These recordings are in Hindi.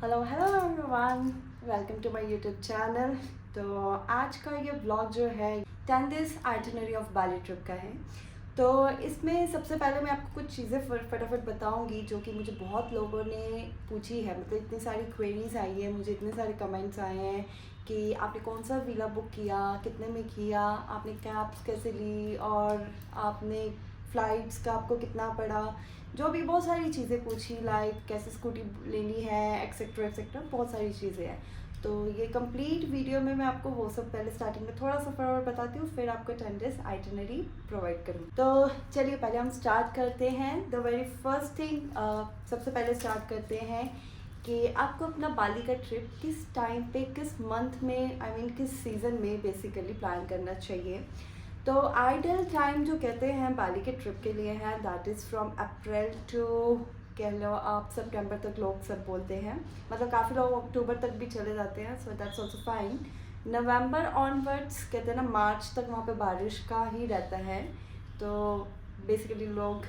Hello hello everyone, welcome to my YouTube channel. तो आज का ये ब्लॉग जो है 10 days itinerary of Bali trip का है। तो इसमें सबसे पहले मैं आपको कुछ चीज़ें फटाफट बताऊंगी जो कि मुझे बहुत लोगों ने पूछी है। मतलब इतनी सारी क्वेरीज आई है, मुझे इतने सारे कमेंट्स आए हैं कि आपने कौन सा विला बुक किया, कितने में किया, आपने कैब्स कैसे ली और आपने फ़्लाइट्स का आपको कितना पड़ा, जो भी बहुत सारी चीज़ें पूछी, लाइक कैसे स्कूटी लेनी है, एक्सेट्रा एक्सेट्रा, बहुत सारी चीज़ें हैं। तो ये कंप्लीट वीडियो में मैं आपको वो सब पहले स्टार्टिंग में थोड़ा सा फटाफट बताती हूँ, फिर आपको 10 डेज आइटिनरी प्रोवाइड करूँ। तो चलिए पहले हम स्टार्ट करते हैं। द वेरी फर्स्ट थिंग, सबसे पहले स्टार्ट करते हैं कि आपको अपना बाली का ट्रिप किस टाइम पे, किस मंथ में, किस सीज़न में बेसिकली प्लान करना चाहिए। तो आइडल टाइम जो कहते हैं बाली के ट्रिप के लिए है, that is from April to, कह लो आप सितंबर तक लोग सब बोलते हैं। मतलब काफ़ी लोग अक्टूबर तक भी चले जाते हैं, so that's also fine. November onwards कहते हैं ना, मार्च तक वहाँ पे बारिश का ही रहता है। तो बेसिकली लोग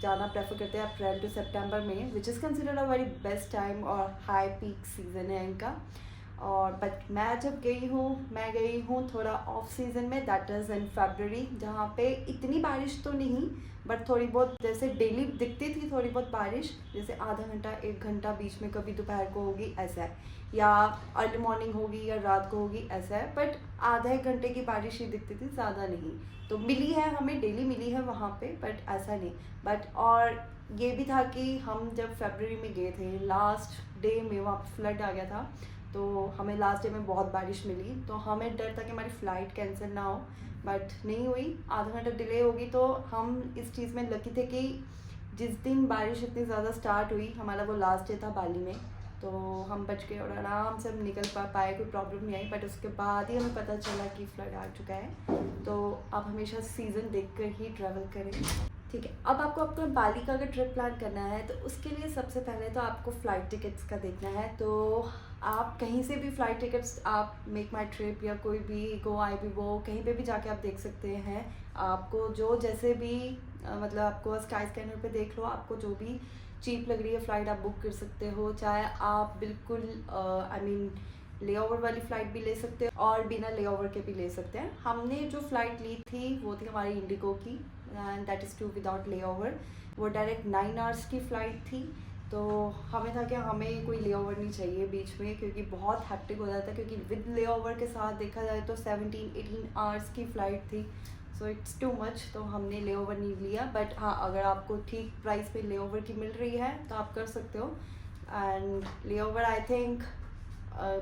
जाना प्रेफर करते हैं अप्रैल टू सितंबर में, which is considered a very best time और हाई पीक सीज़न है इनका। और बट मैं जब गई हूँ थोड़ा ऑफ सीज़न में, दैट इज़ इन फरवरी, जहाँ पे इतनी बारिश तो नहीं बट थोड़ी बहुत, जैसे डेली दिखती थी थोड़ी बहुत बारिश, जैसे आधा घंटा 1 घंटा बीच में कभी दोपहर को होगी ऐसा है, या अर्ली मॉर्निंग होगी या रात को होगी ऐसा है, बट आधा 1 घंटे की बारिश ही दिखती थी, ज़्यादा नहीं। तो मिली है, हमें डेली मिली है वहाँ पे, बट ऐसा नहीं। बट और ये भी था कि हम जब फरवरी में गए थे, लास्ट डे में वहाँ पर फ्लड आ गया था, तो हमें लास्ट डे में बहुत बारिश मिली, तो हमें डर था कि हमारी फ़्लाइट कैंसिल ना हो, बट नहीं हुई। आधा घंटा डिले होगी, तो हम इस चीज़ में लकी थे कि जिस दिन बारिश इतनी ज़्यादा स्टार्ट हुई, हमारा वो लास्ट डे था बाली में, तो हम बच गए और आराम से हम निकल पाए, कोई प्रॉब्लम नहीं आई। बट उसके बाद ही हमें पता चला कि फ्लड आ चुका है। तो आप हमेशा सीज़न देख कर ही ट्रैवल करें, ठीक है। अब आपको अपना बाली का अगर ट्रिप प्लान करना है तो उसके लिए सबसे पहले तो आपको फ़्लाइट टिकट्स का देखना है। तो आप कहीं से भी फ़्लाइट टिकट्स, आप मेक माई ट्रिप या कोई भी गो आई बी वो, कहीं पे भी जाके आप देख सकते हैं। आपको जो जैसे भी मतलब आपको स्काई स्कैनर पे देख लो, आपको जो भी चीप लग रही है फ़्लाइट आप बुक कर सकते हो। चाहे आप बिल्कुल ले ओवर वाली फ़्लाइट भी ले सकते हो और बिना ले ओवर के भी ले सकते हैं। हमने जो फ़्लाइट ली थी वो थी हमारी इंडिगो की, and that is too without layover. वो डायरेक्ट 9 आवर्स की फ़्लाइट थी, तो हमें था कि हमें कोई ले ओवर नहीं चाहिए बीच में, क्योंकि बहुत हैक्टिक हो जाता है, क्योंकि विद ले ओवर के साथ देखा जाए तो 17-18 आवर्स की फ़्लाइट थी, सो इट्स टू मच। तो हमने ले ओवर नहीं लिया। बट हाँ, अगर आपको ठीक प्राइस पे ले ओवर की मिल रही है तो आप कर सकते हो। एंड ले ओवर आई थिंक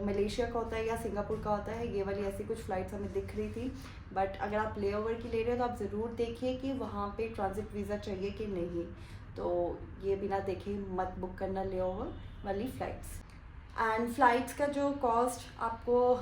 मलेशिया का होता है या सिंगापुर का होता है, ये वाली ऐसी कुछ फ़्लाइट्स हमें दिख रही थी। बट अगर आप ले ओवर की ले रहे हो तो आप ज़रूर देखिए कि वहाँ पे ट्रांजिट वीज़ा चाहिए कि नहीं, तो ये बिना देखे मत बुक करना ले ओवर वाली फ़्लाइट्स। एंड फ़्लाइट्स का जो कॉस्ट आपको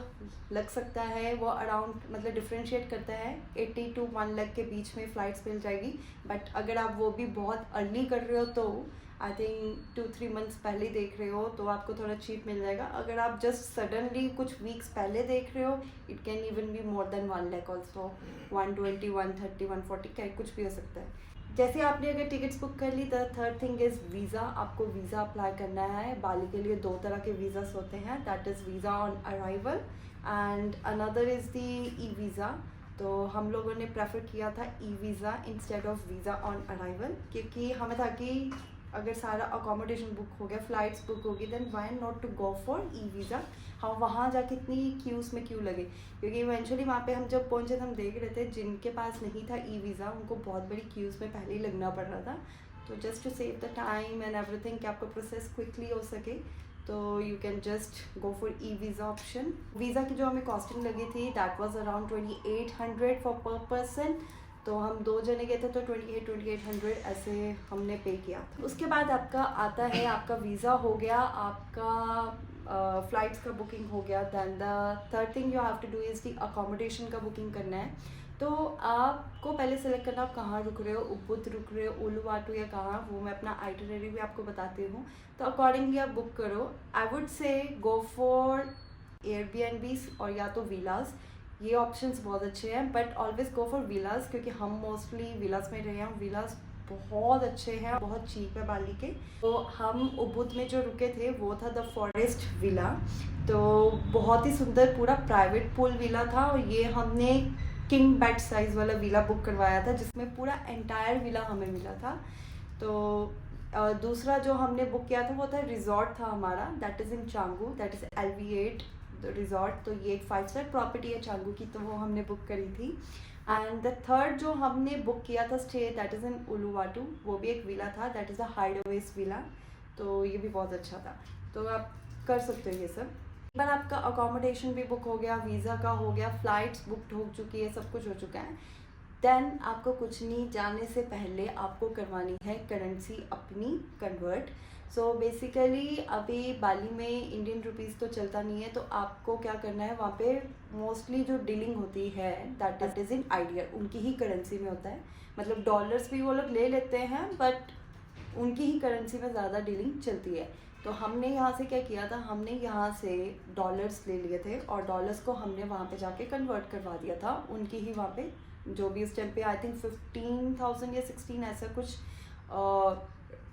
लग सकता है वो अराउंड, मतलब डिफ्रेंशिएट करता है, 80 to 1 लाख के बीच में फ़्लाइट्स मिल जाएगी। बट अगर आप वो भी बहुत अर्ली कर रहे हो तो आई थिंक 2-3 मंथ्स पहले देख रहे हो तो आपको थोड़ा चीप मिल जाएगा। अगर आप जस्ट सडनली कुछ वीक्स पहले देख रहे हो, it can even be more than 1 lakh also, 120, 130, 140 क्या कुछ भी हो सकता है। जैसे आपने अगर टिकट्स बुक कर ली, the third thing is visa. आपको वीज़ा अप्लाई करना है। बाली के लिए 2 तरह के वीज़ास होते हैं, that is visa on arrival and another is the e visa. तो हम लोगों ने प्रेफर किया था e visa instead of visa on arrival, क्योंकि हमें था कि अगर सारा अकोमोडेशन बुक हो गया, फ़्लाइट्स बुक होगी, then why not to go for e visa. हम वहाँ जाके इतनी क्यूज़ में क्यों लगे, क्योंकि इवेंचुअली वहाँ पे हम जब पहुँचे तो हम देख रहे थे जिनके पास नहीं था ई वीज़ा, उनको बहुत बड़ी क्यूज़ में पहले ही लगना पड़ रहा था। तो just to save the time and everything, कि आपका प्रोसेस क्विकली हो सके, तो you can just go for e visa option. Visa की जो हमें कॉस्टिंग लगी थी, that was around 2800 for per person. तो हम 2 जने गए थे तो 2800 ऐसे हमने पे किया था। उसके बाद आपका आता है, आपका वीज़ा हो गया, आपका फ़्लाइट्स का बुकिंग हो गया। Then the third thing you have to do is the accommodation का बुकिंग करना है। तो आपको पहले सेलेक्ट करना, आप कहाँ रुक रहे हो, उबुद रुक रहे हो, उलुवाटू या कहाँ, वो मैं अपना आइटिनरी भी आपको बताती हूँ। तो अकॉर्डिंगली आप बुक करो। I would say go for Airbnbs और या तो विलास, ये ऑप्शंस बहुत अच्छे हैं, बट ऑलवेज गो फॉर विलास, क्योंकि हम मोस्टली विलास में रहे हैं। विलास बहुत अच्छे हैं, बहुत चीप है बाली के। तो हम उबुद में जो रुके थे वो था द फॉरेस्ट विला। तो बहुत ही सुंदर पूरा प्राइवेट पूल विला था, और ये हमने किंग बेड साइज़ वाला विला बुक करवाया था जिसमें पूरा एंटायर विला हमें मिला था। तो दूसरा जो हमने बुक किया था वो था रिजॉर्ट था हमारा, that is in Canggu, that is LV8 resort. तो ये एक 5 स्टार प्रॉपर्टी है चांगू की, तो वो हमने बुक करी थी। एंड द थर्ड जो हमने बुक किया था स्टे, दैट इज़ इन उलुवाटू, वो भी एक विला था, दैट इज़ अ हाइडअवेज विला। तो ये भी बहुत अच्छा था, तो आप कर सकते हो ये सब। एक बार आपका अकोमोडेशन भी बुक हो गया, वीज़ा का हो गया, फ़्लाइट्स बुकड हो चुकी है, सब कुछ हो चुका है, देन आपको कुछ नहीं, जाने से पहले आपको करवानी है करेंसी अपनी कन्वर्ट। सो बेसिकली अभी बाली में इंडियन रुपीज़ तो चलता नहीं है, तो आपको क्या करना है, वहाँ पे मोस्टली जो डीलिंग होती है दैट इज़ इन आइडियर, उनकी ही करेंसी में होता है। मतलब डॉलर्स भी वो लोग ले लेते हैं, बट उनकी ही करेंसी में ज़्यादा डीलिंग चलती है। तो हमने यहाँ से क्या किया था, हमने यहाँ से डॉलर्स ले लिए थे, और डॉलर्स को हमने वहाँ पे जाके कन्वर्ट करवा दिया था उनकी ही, वहाँ पे जो भी उस टाइम पे आई थिंक 15,000 या 16 ऐसा कुछ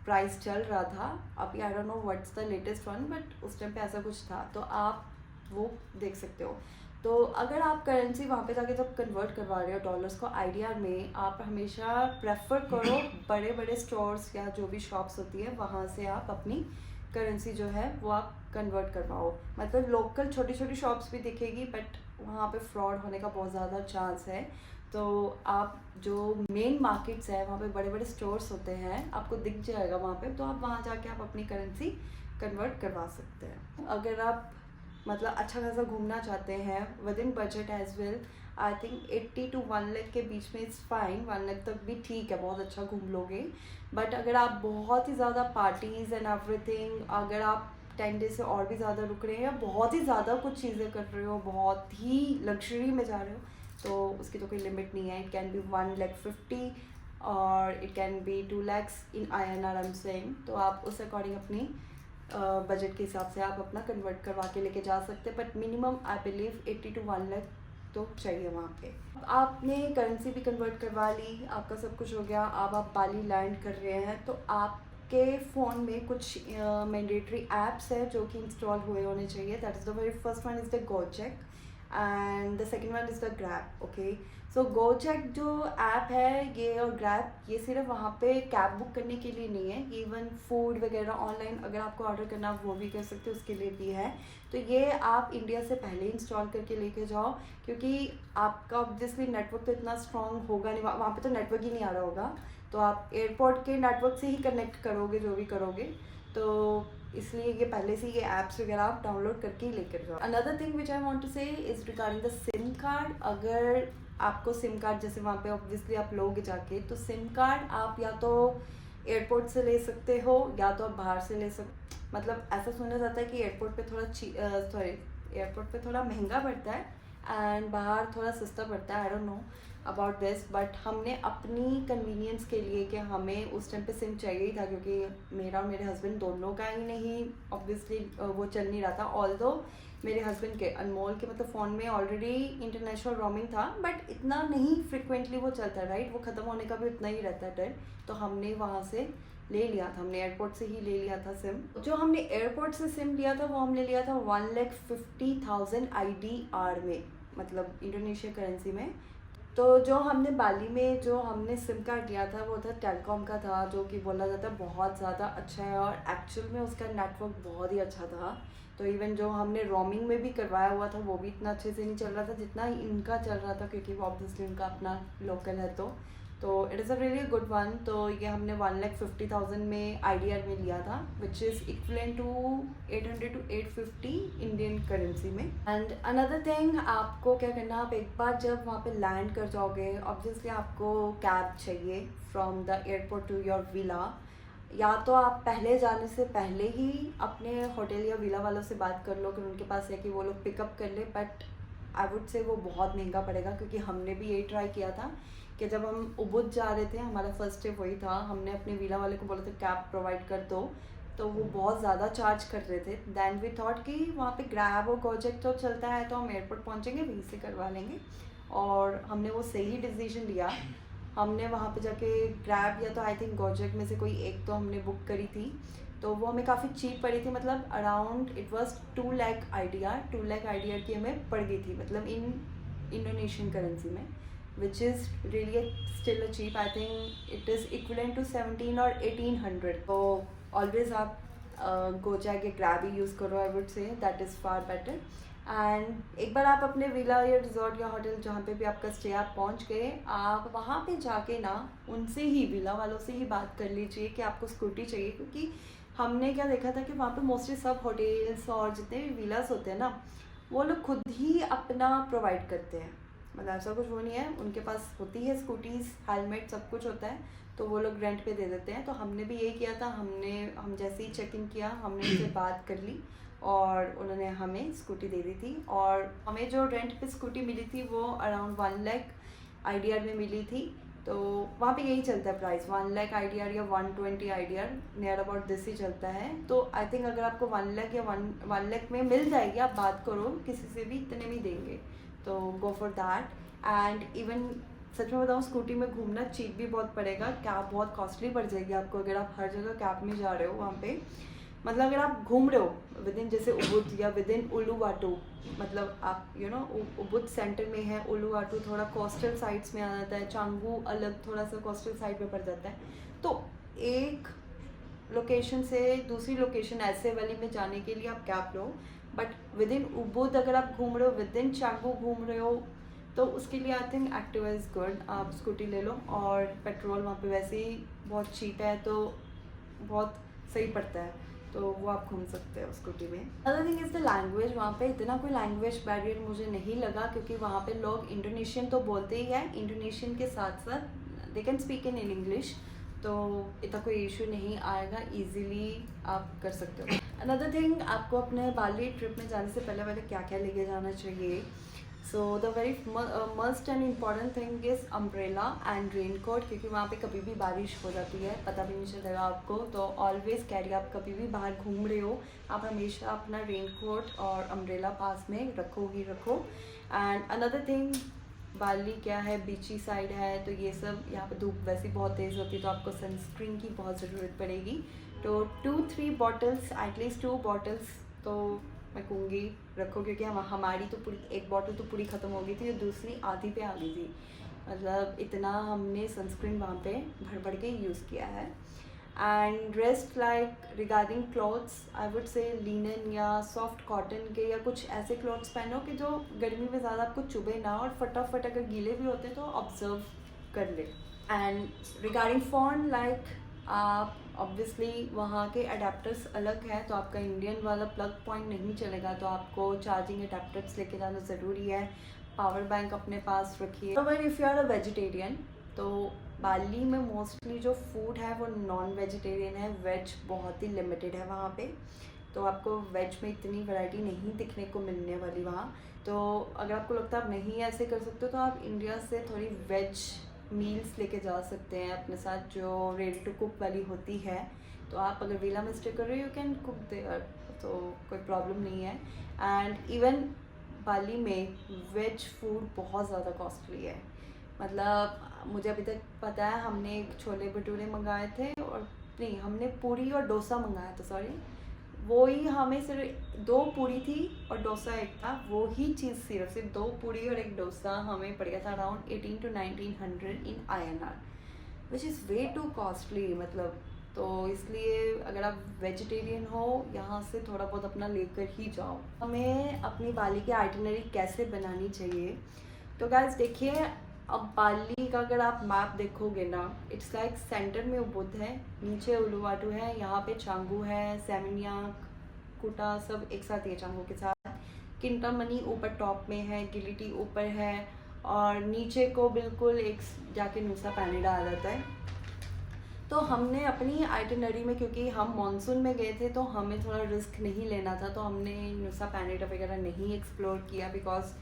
प्राइस चल रहा था। अभी I don't know what's the latest one, but उस टाइम पे ऐसा कुछ था, तो आप वो देख सकते हो। तो अगर आप करेंसी वहाँ पे जाके जब कन्वर्ट करवा रहे हो डॉलर्स को आइडिया में, आप हमेशा प्रेफर करो बड़े बड़े स्टोर्स या जो भी शॉप्स होती है वहाँ से आप अपनी करेंसी जो है वो आप कन्वर्ट करवाओ। मतलब लोकल छोटी छोटी शॉप्स भी दिखेगी, बट वहाँ पे फ्रॉड होने का बहुत ज़्यादा चांस है। तो आप जो मेन मार्केट्स है वहाँ पे बड़े बड़े स्टोर्स होते हैं, आपको दिख जाएगा वहाँ पे, तो आप वहाँ जाके आप अपनी करेंसी कन्वर्ट करवा सकते हैं। अगर आप मतलब अच्छा खासा घूमना चाहते हैं with in budget as well, I think 80 to 1 lakh के बीच में इट्स फाइन, 1 लाख तक भी ठीक है, बहुत अच्छा घूम लोगे। बट अगर आप बहुत ही ज़्यादा पार्टीज़ एंड एवरीथिंग, अगर आप 10 डेज से और भी ज़्यादा रुक रहे हैं या बहुत ही ज़्यादा कुछ चीज़ें कर रहे हो, बहुत ही लग्जरी में जा रहे हो, तो उसकी तो कोई लिमिट नहीं है। इट कैन बी 1,50,000 और it can be 2 lakhs in INR I am saying. तो आप उस अकॉर्डिंग अपनी बजट के हिसाब से आप अपना कन्वर्ट करवा के लेके जा सकते हैं, but minimum I believe 80 to 1 lakh तो चाहिए वहाँ पे। आपने करेंसी भी कन्वर्ट करवा ली, आपका सब कुछ हो गया, अब आप बाली लैंड कर रहे हैं, तो आपके फ़ोन में कुछ मैंडेटरी ऐप्स है जो कि इंस्टॉल हुए होने चाहिए। That is the very first one is the Gojek and the second one is the Grab. Okay, so Gojek जो ऐप है ये और ग्रैब, ये सिर्फ वहाँ पे कैब बुक करने के लिए नहीं है, ये इवन फूड वगैरह ऑनलाइन अगर आपको ऑर्डर करना आप वो भी कर सकते हो, उसके लिए भी है। तो ये आप इंडिया से पहले इंस्टॉल करके लेके जाओ, क्योंकि आपका ऑब्वियसली नेटवर्क तो इतना स्ट्रॉन्ग होगा नहीं, वहाँ पे तो नेटवर्क ही नहीं आ रहा होगा, तो आप एयरपोर्ट के नेटवर्क से ही कनेक्ट करोगे जो भी करोगे। तो इसलिए ये पहले से ये ऐप्स वगैरह आप डाउनलोड करके ही लेकर जाओ। Another thing which I want to say is regarding the SIM card. अगर आपको सिम कार्ड जैसे वहाँ पे ऑब्वियसली आप लोगे जाके, तो सिम कार्ड आप या तो एयरपोर्ट से ले सकते हो या तो आप बाहर से ले सकते। मतलब ऐसा सुना जाता है कि एयरपोर्ट पे थोड़ा एयरपोर्ट पे थोड़ा महंगा पड़ता है एंड बाहर थोड़ा सस्ता पड़ता है, I don't know about this, but हमने अपनी कन्वीनियंस के लिए कि हमें उस टाइम पे सिम चाहिए ही था, क्योंकि मेरा और मेरे हस्बैंड दोनों का ही नहीं ऑब्वियसली वो चल नहीं रहा था। ऑल्दो मेरे हस्बैंड के अनमोल के मतलब फ़ोन में ऑलरेडी इंटरनेशनल रोमिंग था, बट इतना नहीं फ्रिक्वेंटली वो चलता है, राइट, वो ख़त्म होने का भी उतना ही रहता है टाइम। तो हमने वहाँ से ले लिया था, हमने एयरपोर्ट से ही ले लिया था सिम। जो हमने एयरपोर्ट से सिम लिया था वो हमने लिया था 1,50,000 IDR में, मतलब इंडोनेशिया करेंसी में। तो जो हमने बाली में जो हमने सिम कार्ड लिया था वो था टेलीकॉम का था, जो कि बोला जाता है बहुत ज़्यादा अच्छा है, और एक्चुअल में उसका नेटवर्क बहुत ही अच्छा था। तो इवन जो हमने रोमिंग में भी करवाया हुआ था वो भी इतना अच्छे से नहीं चल रहा था जितना इनका चल रहा था, क्योंकि वो ऑब्वियसली उनका अपना लोकल है। तो it is a really good one. तो ये हमने 1,50,000 में IDR में लिया था, which is equivalent to 800 to 850 Indian currency में। एंड अनदर थिंग, आपको क्या करना, आप एक बार जब वहाँ पे लैंड कर जाओगे, ऑब्वियसली आपको कैब चाहिए from the airport to your villa, या तो आप पहले जाने से पहले ही अपने होटल या विला वालों से बात कर लो कि उनके पास है कि वो लोग पिकअप कर ले, बट आई वुड से वो बहुत महंगा पड़ेगा, क्योंकि हमने भी यही ट्राई किया था कि जब हम उबुद जा रहे थे, हमारा फर्स्ट स्टेप वही था, हमने अपने विला वाले को बोला था कैब प्रोवाइड कर दो, तो वो बहुत ज़्यादा चार्ज कर रहे थे। दैन वी थॉट कि वहाँ पे ग्रैब और गोजेक तो चलता है, तो हम एयरपोर्ट पहुँचेंगे वहीं से करवा लेंगे, और हमने वो सही डिसीजन लिया। हमने वहाँ पे जाके ग्रैब या तो आई थिंक गोजेक में से कोई एक तो हमने बुक करी थी, तो वो हमें काफ़ी चीप पड़ी थी, मतलब around it was 2 lakh IDR, 2 lakh IDR की हमें पड़ गई थी, मतलब इन इंडोनेशियन करेंसी में, which is really still a cheap. I think it is equivalent to 17 और 1800। तो ऑलवेज आप गोजैक या ग्रैब ही यूज़ करो, I would say that is far better. And एक बार आप अपने विला या रिजॉर्ट या होटल जहाँ पे भी आपका स्टे आप पहुँच गए, आप वहाँ पे जाके ना उनसे ही, विला वालों से ही बात कर लीजिए कि आपको स्कूटी चाहिए, क्योंकि हमने क्या देखा था कि वहाँ पे मोस्टली सब होटल्स और जितने भी विलास होते हैं ना, वो लोग खुद ही अपना प्रोवाइड करते हैं, मतलब ऐसा कुछ वो नहीं है, उनके पास होती है स्कूटीज़, हेलमेट सब कुछ होता है, तो वो लोग रेंट पे दे देते हैं। तो हमने भी यही किया था, हम जैसे ही चेक इन किया हमने उनसे बात कर ली और उन्होंने हमें स्कूटी दे दी थी, और हमें जो रेंट पे स्कूटी मिली थी वो अराउंड 1 लाख IDR में मिली थी। तो वहाँ पे यही चलता है प्राइस, 1 लाख IDR या 120 IDR, near about this he चलता है। तो आई थिंक अगर आपको 1 लाख या 1 लाख में मिल जाएगी, आप बात करो किसी से भी, इतने में देंगे, तो go for that. And even सच में बताऊँ, स्कूटी में घूमना चीप भी बहुत पड़ेगा, कैब बहुत कॉस्टली पड़ जाएगी आपको अगर आप हर जगह कैब में जा रहे हो वहाँ पे। मतलब अगर आप घूम रहे हो विद इन जैसे उबुद या विद इन उलुवाटू, मतलब आप उबुद सेंटर में है, उलुवाटू थोड़ा कोस्टल साइड्स में आ जाता है, चांगू अलग थोड़ा सा कोस्टल साइड में पड़ जाता है। तो एक लोकेशन से दूसरी लोकेशन ऐसे वाली में जाने के लिए आप cab low, but with in Ubud अगर आप घूम रहे हो, विद इन चांगू घूम रहे हो, तो उसके लिए I think Activa is good, आप स्कूटी ले लो। और पेट्रोल वहाँ पे वैसे ही बहुत चीप है, तो बहुत सही पड़ता है, तो वो आप घूम सकते हो स्कूटी में। Other thing is the language, वहाँ पे इतना कोई लैंग्वेज बैरियर मुझे नहीं लगा, क्योंकि वहाँ पे लोग इंडोनेशियन तो बोलते ही हैं, इंडोनेशियन के साथ साथ they can speak in English, तो इतना कोई इशू नहीं आएगा, ईजीली आप कर सकते हो। अनदर थिंग, आपको अपने बाली ट्रिप में जाने से पहले क्या क्या लेके जाना चाहिए। So the very must and important thing is umbrella and raincoat, क्योंकि वहाँ पे कभी भी बारिश हो जाती है, पता भी नहीं चलेगा आपको, तो ऑलवेज कैरी, आप कभी भी बाहर घूम रहे हो आप हमेशा अपना रेन कोट और अम्ब्रेला पास में रखो ही रखो। एंड अनदर थिंग, बाली क्या है, बीची साइड है, तो ये सब यहाँ पे धूप वैसे बहुत तेज़ होती है, तो आपको सनस्क्रीन की बहुत ज़रूरत पड़ेगी। तो 2-3 बॉटल्स, एटलीस्ट 2 बॉटल्स तो मैं कहूँगी रखो, क्योंकि हमारी तो पूरी एक बॉटल तो पूरी ख़त्म हो गई थी और दूसरी आधी पे आ गई थी, मतलब इतना हमने सनस्क्रीन वहाँ पे भर भर के यूज़ किया है। And rest like regarding clothes, I would say linen या सॉफ्ट कॉटन के या कुछ ऐसे क्लॉथ्स पहनो कि जो गर्मी में ज़्यादा आपको चुभे ना, और फटाफट अगर गीले भी होते तो ऑब्जर्व कर ले। एंड रिगार्डिंग फ़ोन, लाइक आप ऑब्वियसली वहाँ के अडेप्टर्स अलग हैं, तो आपका इंडियन वाला प्लग पॉइंट नहीं चलेगा, तो आपको चार्जिंग अडेप्टर्स लेके जाना ज़रूरी है। पावर बैंक अपने पास रखिए। अगर if you are a vegetarian, तो बाली में मोस्टली जो फूड है वो नॉन वेजिटेरियन है, वेज बहुत ही लिमिटेड है वहाँ पे, तो आपको वेज में इतनी वैरायटी नहीं दिखने को मिलने वाली वहाँ। तो अगर आपको लगता है आप नहीं ऐसे कर सकते हो, तो आप इंडिया से थोड़ी वेज मील्स लेके जा सकते हैं अपने साथ, जो रेडी टू कुक वाली होती है। तो आप अगर विला में स्टे कर रहे हो, यू कैन कुक देयर, तो कोई प्रॉब्लम नहीं है। एंड इवन बाली में वेज फूड बहुत ज़्यादा कॉस्टली है, मतलब मुझे अभी तक पता है, हमने एक छोले भटूरे मंगाए थे, और नहीं, हमने पूरी और डोसा मंगाया था, सॉरी, वो ही हमें सिर्फ 2 पूरी थी और डोसा एक था, वो ही चीज़ सिर्फ 2 पूरी और एक डोसा हमें पड़ गया था around 18 to 1900 in INR, which is way to costly, मतलब। तो इसलिए अगर आप वेजिटेरियन हो, यहाँ से थोड़ा बहुत अपना लेकर ही जाओ। हमें अपनी बाली की आइटिनरी कैसे बनानी चाहिए, तो गाइस देखिए, अब बाली का अगर आप मैप देखोगे ना, इट्स लाइक सेंटर में उबुद है, नीचे उलुवाटू है, यहाँ पे चांगू है, सेमिनियाक, कुटा सब एक साथ है चांगू के साथ, किंटामनी ऊपर टॉप में है, गिलिटी ऊपर है, और नीचे को बिल्कुल एक जाके नुसा पैनिडा आ जाता है। तो हमने अपनी आइटिनरी में, क्योंकि हम मॉनसून में गए थे तो हमें थोड़ा रिस्क नहीं लेना था, तो हमने नुसा पैनिडा वगैरह नहीं एक्सप्लोर किया, बिकॉज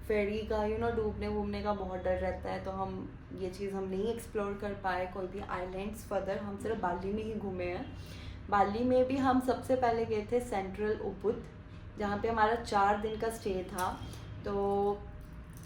फेरी का डूबने वूबने का बहुत डर रहता है, तो हम ये चीज़ हम नहीं एक्सप्लोर कर पाए कोई भी आइलैंड्स फर्दर, हम सिर्फ बाली में ही घूमे हैं। बाली में भी हम सबसे पहले गए थे सेंट्रल उबुद, जहाँ पे हमारा 4 दिन का स्टे था। तो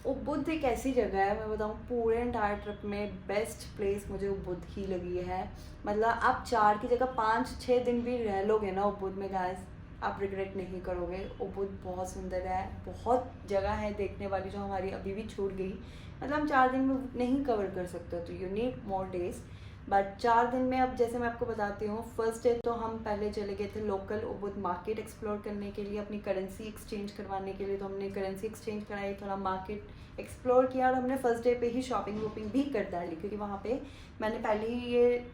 उबुद एक ऐसी जगह है, मैं बताऊँ पूरे एंटायर ट्रिप में बेस्ट प्लेस मुझे उबुद ही लगी है। मतलब आप 4 की जगह 5-6 दिन भी रह लोगे ना उबुद में गाइस, आप रिग्रेट नहीं करोगे। उबुद बहुत सुंदर है, बहुत जगह है देखने वाली जो हमारी अभी भी छूट गई। मतलब हम 4 दिन में नहीं कवर कर सकते, तो you need more days. But 4 दिन में अब जैसे मैं आपको बताती हूँ, फर्स्ट डे तो हम पहले चले गए थे लोकल उबुद मार्केट एक्सप्लोर करने के लिए, अपनी करेंसी एक्सचेंज करवाने के लिए। तो हमने करेंसी एक्सचेंज कराई, थोड़ा मार्केट एक्सप्लोर किया, और हमने फर्स्ट डे पे ही शॉपिंग वॉपिंग भी कर डाली, क्योंकि वहाँ पे मैंने पहले ही ये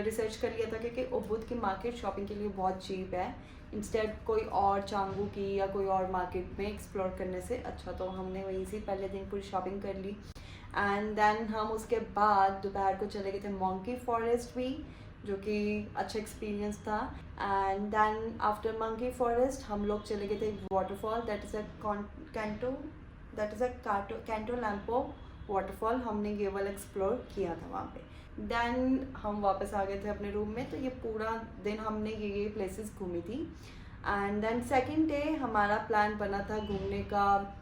रिसर्च कर लिया था क्योंकि उबुद की मार्केट शॉपिंग के लिए बहुत चीप है, इंस्टेड कोई और चांगू की या कोई और मार्केट में एक्सप्लोर करने से अच्छा। तो हमने वहीं से पहले दिन पूरी शॉपिंग कर ली। एंड देन हम उसके बाद दोपहर को चले गए थे मंकी फॉरेस्ट भी, जो कि अच्छा एक्सपीरियंस था। And then after monkey forest हम लोग चले गए थे waterfall, that is a Kanto Lampo waterfall. हमने ये वाला एक्सप्लोर किया था वहाँ पे। देन हम वापस आ गए थे अपने रूम में। तो ये पूरा दिन हमने ये प्लेसेस घूमी थी। एंड देन सेकेंड डे हमारा प्लान बना था घूमने का,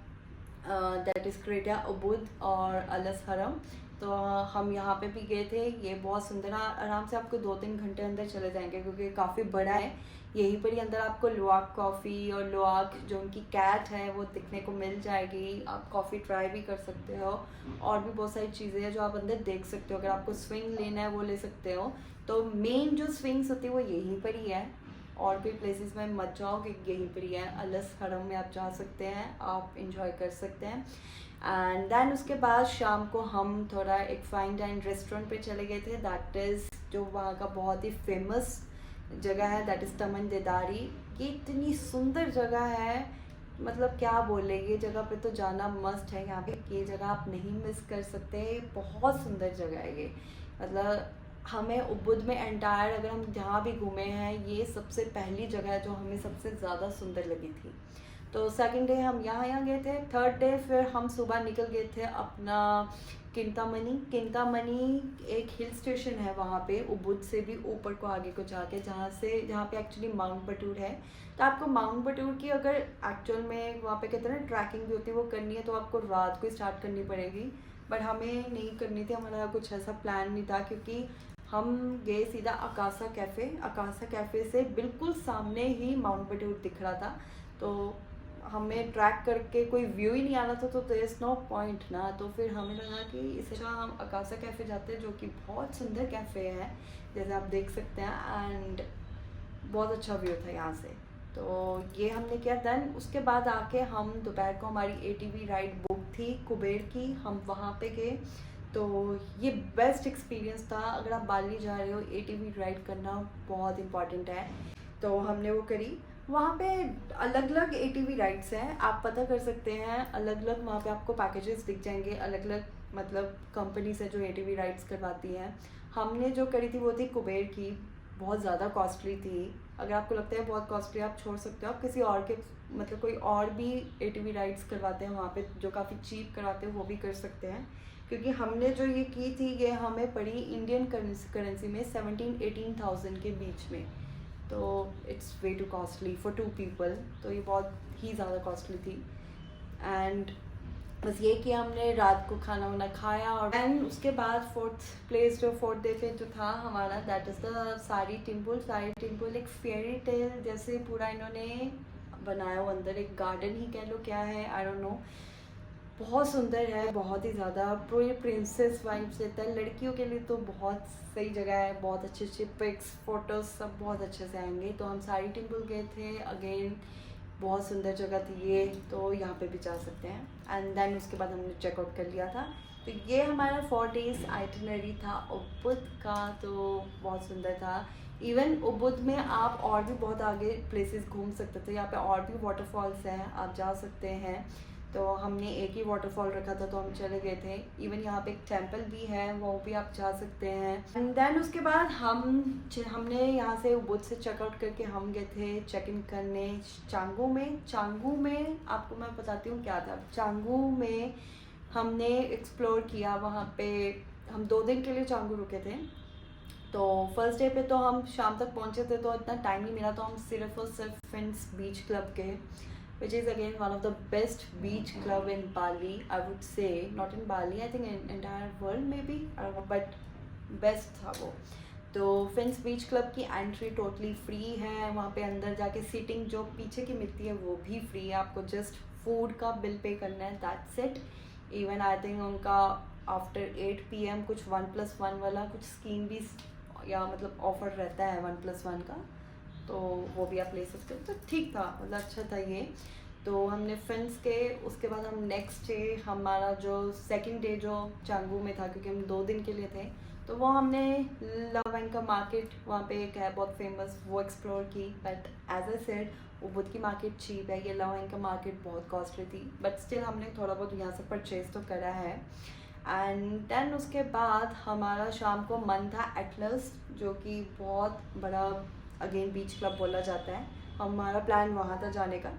दैट इज़ क्रेटा उबुद और अलस हरम। तो हम यहाँ पे भी गए थे। ये बहुत सुंदर, आराम से आपको 2-3 घंटे अंदर चले जाएंगे क्योंकि काफ़ी बड़ा है। यहीं पर ही अंदर आपको लुआक कॉफ़ी और लुआक जो उनकी कैट है वो दिखने को मिल जाएगी। आप कॉफ़ी ट्राई भी कर सकते हो, और भी बहुत सारी चीज़ें हैं जो आप अंदर देख सकते हो। अगर आपको स्विंग लेना है वो ले सकते हो। तो मेन जो स्विंग्स होती है वो यहीं पर ही है, और भी प्लेसेस में मत जाओ कि यहीं पर ही है। अलस हरम में आप जा सकते हैं, आप इंजॉय कर सकते हैं। एंड देन उसके बाद शाम को हम थोड़ा एक फाइन डाइन रेस्टोरेंट पे चले गए थे, दैट इज़ जो वहाँ का बहुत ही फेमस जगह है, दैट इज़ तमन देदारी। ये इतनी सुंदर जगह है, मतलब क्या बोले, ये जगह पे तो जाना मस्ट है। यहाँ पे ये जगह आप नहीं मिस कर सकते, बहुत सुंदर जगह है ये। मतलब हमें उबुद में एंटायर अगर हम जहाँ भी घूमे हैं, ये सबसे पहली जगह है जो हमें सबसे ज़्यादा सुंदर लगी थी। तो सेकंड डे हम यहाँ गए थे। थर्ड डे फिर हम सुबह निकल गए थे अपना किंतामनी एक हिल स्टेशन है वहाँ पे, उबुद से भी ऊपर को आगे को जाके, जहाँ पे एक्चुअली माउंट बटूर है। तो आपको माउंट बटूर की अगर एक्चुअल में वहाँ पे कहते हैं ना ट्रैकिंग भी होती है, वो करनी है तो आपको रात को स्टार्ट करनी पड़ेगी। बट हमें नहीं करनी थी, हमारा कुछ ऐसा प्लान नहीं था, क्योंकि हम गए सीधा अकासा कैफ़े से बिल्कुल सामने ही माउंट बटूर दिख रहा था। तो हमें ट्रैक करके कोई व्यू ही नहीं आना था, तो देयर इज़ नो पॉइंट ना। तो फिर हमें लगा कि इससे अच्छा हम अकासा कैफ़े जाते हैं, जो कि बहुत सुंदर कैफ़े है जैसे आप देख सकते हैं। एंड बहुत अच्छा व्यू था यहाँ से, तो ये हमने किया। देन उसके बाद आके हम दोपहर को हमारी एटीवी राइड बुक थी कुबेर की, हम वहाँ पे गए। तो ये बेस्ट एक्सपीरियंस था। अगर आप बाली जा रहे हो, एटीवी राइड करना बहुत इंपॉर्टेंट है। तो हमने वो करी। वहाँ पे अलग अलग एटीवी राइड्स हैं, आप पता कर सकते हैं। अलग अलग वहाँ पे आपको पैकेजेस दिख जाएंगे, अलग अलग मतलब कंपनीज है जो एटीवी राइड्स करवाती हैं। हमने जो करी थी वो थी कुबेर की, बहुत ज़्यादा कॉस्टली थी। अगर आपको लगता है बहुत कॉस्टली, आप छोड़ सकते हो। आप किसी और के मतलब कोई और भी एटीवी राइड्स करवाते हैं वहाँ पे जो काफ़ी चीप करवाते हैं, वो भी कर सकते हैं। क्योंकि हमने जो ये की थी, ये हमें पड़ी इंडियन करेंसी में 17-18,000 के बीच में। तो it's way to costly for 2 people, तो ये बहुत ही ज़्यादा कॉस्टली थी। एंड बस ये कि हमने रात को खाना वाना खाया। और एंड उसके बाद फोर्थ डे पे जो था हमारा, दैट इज़ द सारी टेम्पल एक फेयरी टेल जैसे पूरा इन्होंने बनाया हो, अंदर एक गार्डन ही कह लो, क्या है आई डोंट नो। बहुत सुंदर है, बहुत ही ज़्यादा पूरी प्रिंसेस वाइब्स देता है। लड़कियों के लिए तो बहुत सही जगह है, बहुत अच्छे अच्छे पिक्स फोटोज़ सब बहुत अच्छे से आएंगे। तो हम सारी टेम्पल गए थे, अगेन बहुत सुंदर जगह थी ये, तो यहाँ पे भी जा सकते हैं। एंड देन उसके बाद हमने चेकआउट कर लिया था। तो ये हमारा 4 डेज़ आइटिनरी था उबुद का, तो बहुत सुंदर था। इवन उबुद में आप और भी बहुत आगे प्लेसेस घूम सकते थे, यहाँ पे और भी वाटरफॉल्स हैं, आप जा सकते हैं। तो हमने एक ही वाटरफॉल रखा था तो हम चले गए थे। इवन यहाँ पे एक टेंपल भी है, वो भी आप जा सकते हैं। एंड देन उसके बाद हमने यहाँ से उबुद से चेकआउट करके हम गए थे चेक इन करने चांगू में आपको मैं बताती हूँ क्या था। चांगू में हमने एक्सप्लोर किया, वहाँ पे हम 2 दिन के लिए चांगू रुके थे। तो फर्स्ट डे पे तो हम शाम तक पहुँचे थे, तो इतना टाइम नहीं मिला, तो हम सिर्फ और सिर्फ फ्रेंड्स बीच क्लब गए। which is again one of the best beach club in Bali, I would say. Not in Bali, I think in entire world maybe, I don't know, but best था वो. तो फिंस बीच क्लब की एंट्री टोटली फ्री है. वहाँ पे अंदर जाके सीटिंग जो पीछे की मिलती है वो भी फ्री है. आपको जस्ट फूड का बिल पे करना है, that's it. Even I think उनका आफ्टर 8 PM कुछ 1+1 वाला कुछ स्कीम भी या मतलब ऑफर रहता है 1+1 का, तो वो भी आप ले सकते हो. तो ठीक था, मतलब अच्छा था ये. तो हमने फिंस के उसके बाद हम नेक्स्ट डे, हमारा जो सेकंड डे जो चांगू में था, क्योंकि हम 2 दिन के लिए थे, तो वो हमने लवेंका मार्केट, वहाँ पे एक है बहुत फेमस, वो एक्सप्लोर की. बट एज ए सेड वो बुध की मार्केट चीप है, ये लवेंका मार्केट बहुत कॉस्टली थी. बट स्टिल हमने थोड़ा बहुत यहाँ से परचेज तो करा है. एंड देन उसके बाद हमारा शाम को मन था एटलस, जो कि बहुत बड़ा अगेन बीच क्लब बोला जाता है. हमारा प्लान वहाँ था जाने का,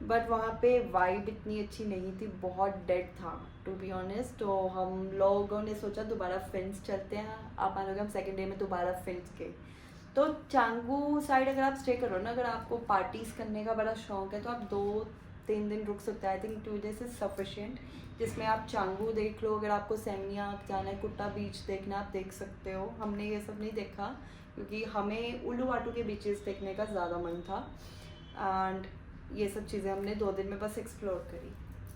बट वहाँ पे वाइब इतनी अच्छी नहीं थी, बहुत डेड था टू बी ऑनेस्ट. तो हम लोगों ने सोचा दोबारा फिंस चलते हैं. आप मानोगे हम सेकेंड डे में दोबारा फिंस गए. तो चांगू साइड अगर आप स्टे करो ना, अगर आपको पार्टीज़ करने का बड़ा शौक है, तो आप 2-3 दिन रुक सकते हैं. I think 2 days is sufficient, जिसमें आप चांगू देख लो. अगर आपको सेमियाक जाना है, कुट्टा बीच देखना, आप देख सकते हो. हमने ये सब नहीं देखा क्योंकि हमें उल्लूवाटू के बीचेस देखने का ज़्यादा मन था. एंड ये सब चीज़ें हमने 2 दिन में बस एक्सप्लोर करी.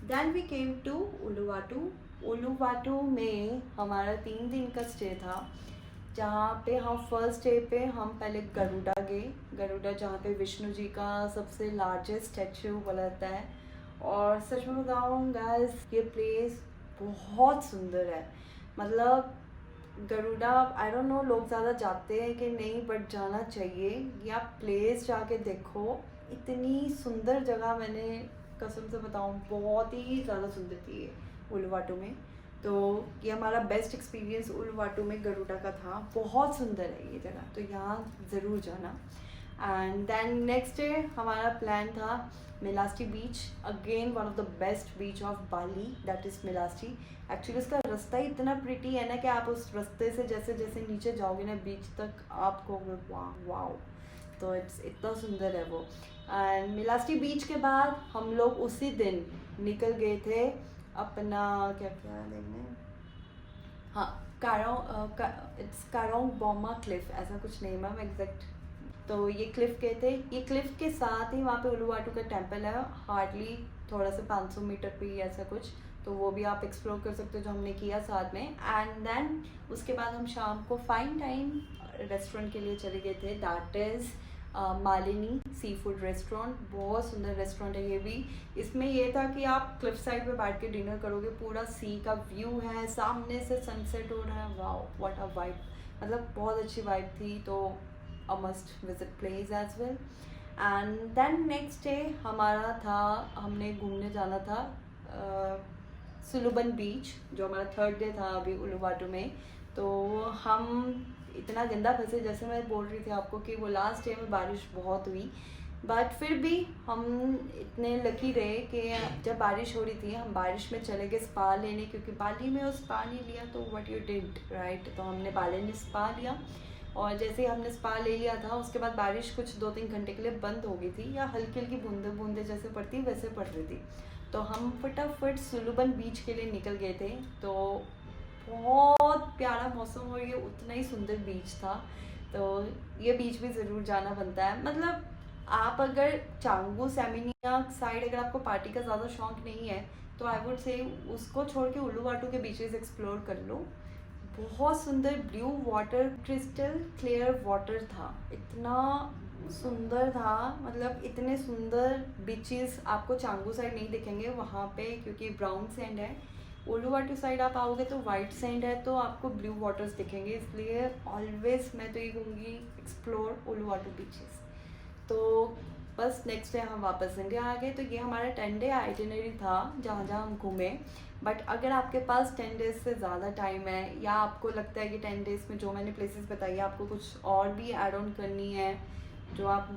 Then we came to Uluwatu. Uluwatu में हमारा 3 दिन का स्टे था, जहाँ पे हम फर्स्ट डे पे हम पहले गरुड़ा गए. गरुड़ा जहाँ पे विष्णु जी का सबसे लार्जेस्ट स्टैचू बोला जाता है. और सच में बताऊँ गाइस, ये प्लेस बहुत सुंदर है. मतलब गरुड़ा, आई डोंट नो लोग ज़्यादा जाते हैं कि नहीं, बट जाना चाहिए. या प्लेस जाके देखो, इतनी सुंदर जगह, मैंने कसम से बताऊँ बहुत ही ज़्यादा सुंदर थी ये उल्लूवाटू में. तो ये हमारा बेस्ट एक्सपीरियंस उल्लूवाटू में गरुड़ा का था. बहुत सुंदर है ये जगह, तो यहाँ ज़रूर जाना. एंड देन नेक्स्ट डे हमारा प्लान था Melasti beach. Again one of the best beach of Bali, that is Melasti. Actually उसका रास्ता ही इतना प्रिटी है ना कि आप उस रास्ते से जैसे जैसे नीचे जाओगे ना बीच तक, आपको वाह वाओ. तो इतना सुंदर है वो. एंड मिलास्टी बीच के बाद हम लोग उसी दिन निकल गए थे अपना क्या क्या देखने, हाँ, इट्स कारोंग बोमा क्लिफ, ऐसा कुछ नेम है एग्जैक्ट. तो ये क्लिफ गए थे. ये क्लिफ के साथ ही वहाँ पे उल्लूवाटू का टेम्पल है, हार्डली थोड़ा सा 500 मीटर पे ही ऐसा कुछ. तो वो भी आप एक्सप्लोर कर सकते हो, जो हमने किया साथ में. एंड देन उसके बाद हम शाम को फाइन टाइम रेस्टोरेंट के लिए चले गए थे, that is Malini seafood restaurant. बहुत सुंदर रेस्टोरेंट है ये भी. इसमें ये था कि आप क्लिफ साइड पे बैठ के डिनर करोगे, पूरा सी का व्यू है, सामने से सनसेट हो रहा है. वाओ व्हाट अ वाइब, मतलब बहुत अच्छी वाइब थी. तो a must visit place as well. And then next day हमारा था, हमने घूमने जाना था सुलुबन बीच, जो हमारा थर्ड डे था अभी उल्लूवाटू में. तो हम इतना गंदा फंसे, जैसे मैं बोल रही थी आपको कि वो लास्ट डे में बारिश बहुत हुई, बट फिर भी हम इतने लकी रहे कि जब बारिश हो रही थी हम बारिश में चले गए स्पा लेने, क्योंकि बाली में वो स्पा नहीं लिया तो व्हाट यू डिड राइट. तो हमने बाली में स्पा लिया, और जैसे ही हमने स्पा ले लिया था उसके बाद बारिश कुछ 2-3 घंटे के लिए बंद हो गई थी, या हल्की हल्की बूंदे बूंदे जैसे पड़ती वैसे पड़ रही थी. तो हम फटाफट सुलुबन बीच के लिए निकल गए थे. तो बहुत प्यारा मौसम और ये उतना ही सुंदर बीच था. तो ये बीच भी ज़रूर जाना बनता है. मतलब आप अगर चांगू सेमिनिया साइड अगर आपको पार्टी का ज़्यादा शौक नहीं है, तो आई वुड से उसको छोड़ के उल्लूवाटू के बीचेस एक्सप्लोर कर लो. बहुत सुंदर blue water, crystal clear water था, इतना सुंदर था. मतलब इतने सुंदर बीचेस आपको चांगू साइड नहीं दिखेंगे वहाँ पे, क्योंकि ब्राउन सैंड है. उल्लूवाटू साइड आप आओगे तो वाइट सैंड है, तो आपको ब्लू वाटर्स दिखेंगे. इसलिए ऑलवेज मैं तो ये कहूँगी एक्सप्लोर उल्लूवाटू बीचेस. तो बस नेक्स्ट डे हम वापस इंडिया आ गए. तो ये हमारा 10 डे आइटिनरी था जहाँ जहाँ हम घूमे. बट अगर आपके पास 10 डेज से ज़्यादा टाइम है, या आपको लगता है कि 10 डेज़ में जो मैंने प्लेसेस बताई है आपको कुछ और भी ऐड ऑन करनी है जो आप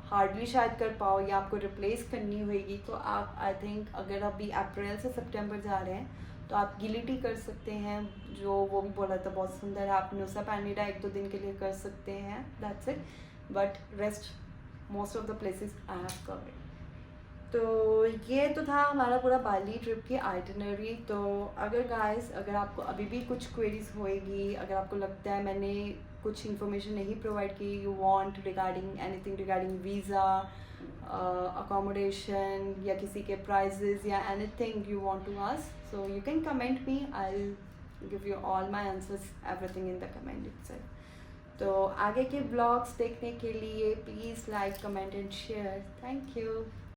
हार्डली शायद कर पाओ या आपको रिप्लेस करनी होगी, तो आप आई थिंक अगर अभी अप्रैल से सितंबर जा रहे हैं तो आप गिलिटी कर सकते हैं, जो वो भी बोला था बहुत सुंदर है. आप नुसा पैनिडा 1-2 दिन के लिए कर सकते हैं, that's it. But rest most of the places I have covered. तो ये तो था हमारा पूरा बाली ट्रिप की आइटिनरी। तो अगर आपको अभी भी कुछ क्वेरीज होएगी, अगर आपको लगता है मैंने कुछ इन्फॉर्मेशन नहीं प्रोवाइड की, you want regarding anything regarding visa, accommodation या किसी के प्राइजेस या anything you want to ask, so you can comment me, I will give you all my answers everything in the comment itself. तो आगे के ब्लॉग्स देखने के लिए please like, comment and share. Thank you.